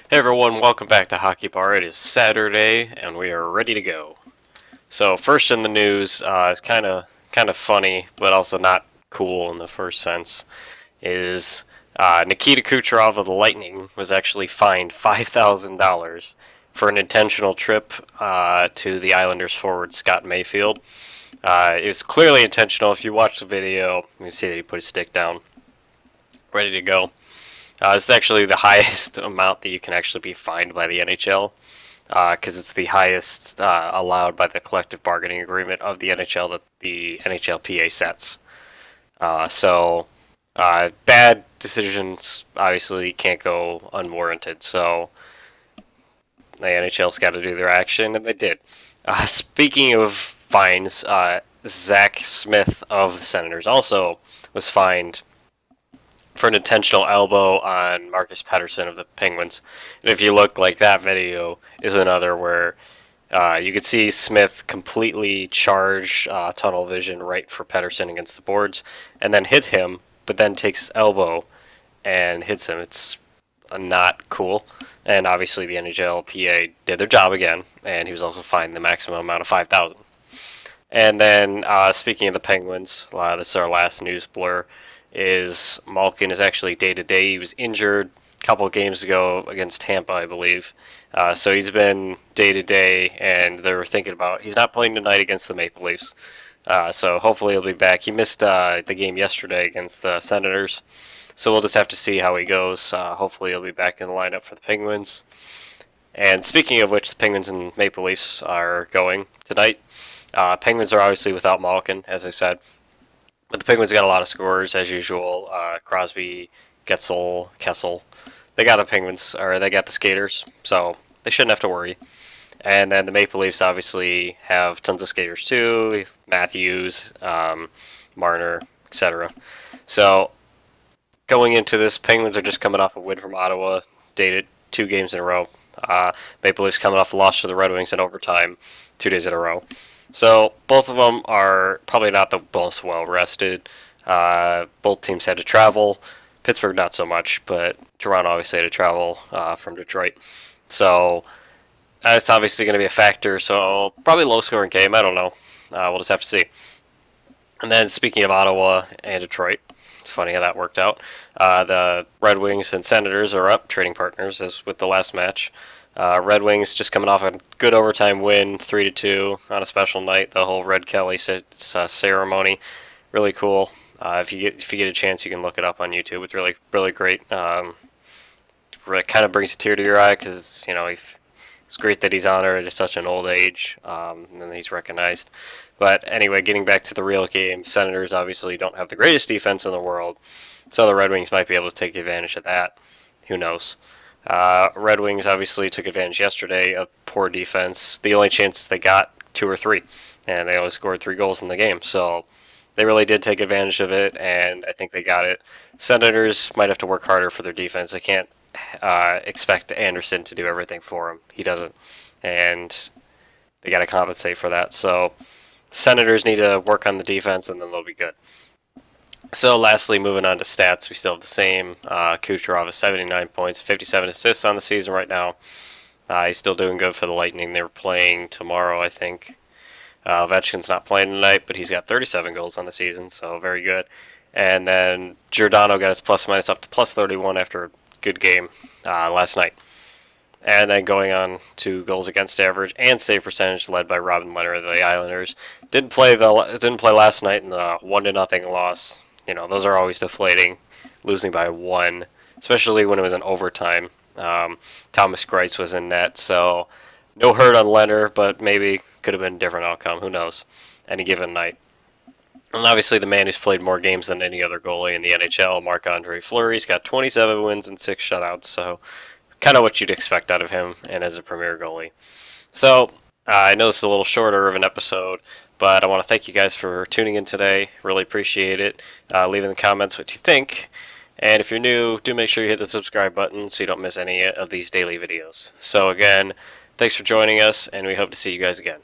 Hey everyone, welcome back to Hockeybar. It is Saturday, and we are ready to go. So first in the news, is kind of funny, but also not cool in the first sense. Is Nikita Kucherov of the Lightning was actually fined $5,000 for an intentional trip to the Islanders forward Scott Mayfield. It was clearly intentional. If you watch the video, you can see that he put his stick down, ready to go. It's actually the highest amount that you can actually be fined by the NHL because it's the highest allowed by the collective bargaining agreement of the NHL that the NHLPA sets. Bad decisions obviously can't go unwarranted. So the NHL's got to do their action, and they did. Speaking of fines, Zack Smith of the Senators also was fined for an intentional elbow on Marcus Pettersson of the Penguins. And if you look, like, that video is another where you could see Smith completely charge tunnel vision right for Pettersson against the boards, and then hit him, but then takes his elbow and hits him. It's not cool. And obviously the NHLPA did their job again, and he was also fined the maximum amount of 5,000. And then speaking of the Penguins, this is our last news blur. Is Malkin is actually day to day. He was injured a couple of games ago against Tampa, I believe. So he's been day to day, and they're thinking about he's not playing tonight against the Maple Leafs. So hopefully he'll be back. He missed the game yesterday against the Senators, so we'll just have to see how he goes. Hopefully he'll be back in the lineup for the Penguins. And speaking of which, the Penguins and Maple Leafs are going tonight. Penguins are obviously without Malkin, as I said. But the Penguins got a lot of scorers as usual. Crosby, Getzel, Kessel. They got the skaters, so they shouldn't have to worry. And then the Maple Leafs obviously have tons of skaters too. Matthews, Marner, etc. So going into this, Penguins are just coming off a win from Ottawa, dated 2 games in a row. Maple Leafs coming off a loss to the Red Wings in overtime 2 days in a row. So both of them are probably not the most well rested. Both teams had to travel. Pittsburgh not so much, but Toronto obviously had to travel from Detroit. So that's obviously going to be a factor. So probably low scoring game. I don't know. We'll just have to see. And then speaking of Ottawa and Detroit, it's funny how that worked out. The Red Wings and Senators are up, trading partners, as with the last match. Red Wings just coming off a good overtime win, 3-2 on a special night. The whole Red Kelly ceremony, really cool. If you get a chance, you can look it up on YouTube. It's really great. It kind of brings a tear to your eye because it's great that he's honored at such an old age, and he's recognized. But anyway, getting back to the real game, Senators obviously don't have the greatest defense in the world, so the Red Wings might be able to take advantage of that. Who knows? Red Wings obviously took advantage yesterday of poor defense. The only chances they got, 2 or 3, and they only scored 3 goals in the game. So they really did take advantage of it, and I think they got it. Senators might have to work harder for their defense. They can't expect Anderson to do everything for them. He doesn't, and they got to compensate for that. So Senators need to work on the defense, and then they'll be good. So lastly, moving on to stats, we still have the same. Kucherov has 79 points, 57 assists on the season right now. He's still doing good for the Lightning. They're playing tomorrow, I think. Ovechkin's not playing tonight, but he's got 37 goals on the season, so very good. And then Giordano got his plus-minus up to plus 31 after a good game last night. And then going on to goals against average and save percentage, led by Robin Leonard of the Islanders. Didn't play last night in the 1-0 loss. Those are always deflating, losing by 1, especially when it was in overtime. Thomas Greiss was in net, so no hurt on Leonard, but maybe could have been a different outcome. Who knows? Any given night. And obviously the man who's played more games than any other goalie in the NHL, Marc-Andre Fleury's got 27 wins and 6 shutouts, so kind of what you'd expect out of him and as a premier goalie. So I know this is a little shorter of an episode, but I want to thank you guys for tuning in today. Really appreciate it. Leave in the comments what you think. And if you're new, do make sure you hit the subscribe button so you don't miss any of these daily videos. So again, thanks for joining us, and we hope to see you guys again.